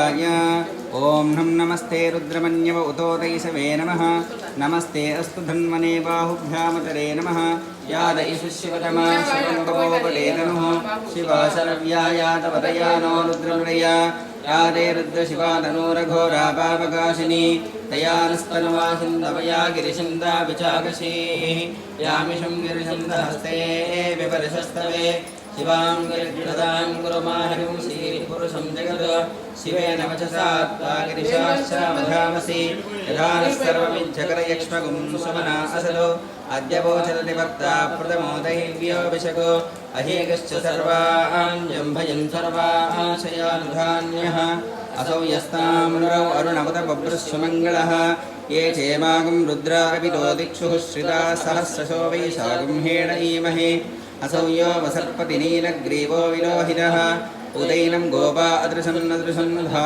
शिवाय। ओम नम नमस्ते रुद्रमन्यव उतोदैसवे नमः। नमस्ते अस्तु धन्वने बाहुभ्यामतरे नमः। याद इषु शिवतमा शिवम्बवोपदे नमः। शिवा शरव्यायातवदया नो रुद्रमृया। यादे रुद्रशिवानूरघोरा पापकाशिनी। तयानस्तनुवासिन्दवया गिरिशन्दा विचाकशीः। यामिषं गिरिशन्दहस्ते विपरिशस्तवे। शिवां गिरिप्रदां गुरुमाहिं श्रीपुरुषं जगत्। शिवेन वचसा त्वा गिरिशाश्चावधामसि। यथा नः सर्वमिच्छकरयक्ष्मगुं सुमना असलो। अद्य वोचरति भक्ता प्रथमो दैव्यो विशको। अहेगश्च सर्वाञ्जम्भयन् सर्वाशयानुधान्यः। असौ यस्ताम्नरौ अरुणमुत बभ्रुष्वमङ्गलः। ये चेमागं रुद्राविदो दिक्षुः श्रिताः सहस्रशो वैशागं हेणईमहे। असौ यो वसर्पति नीलग्रीवो विलोहितः। उदैनं गोपा अदृशन्नदृशन्धा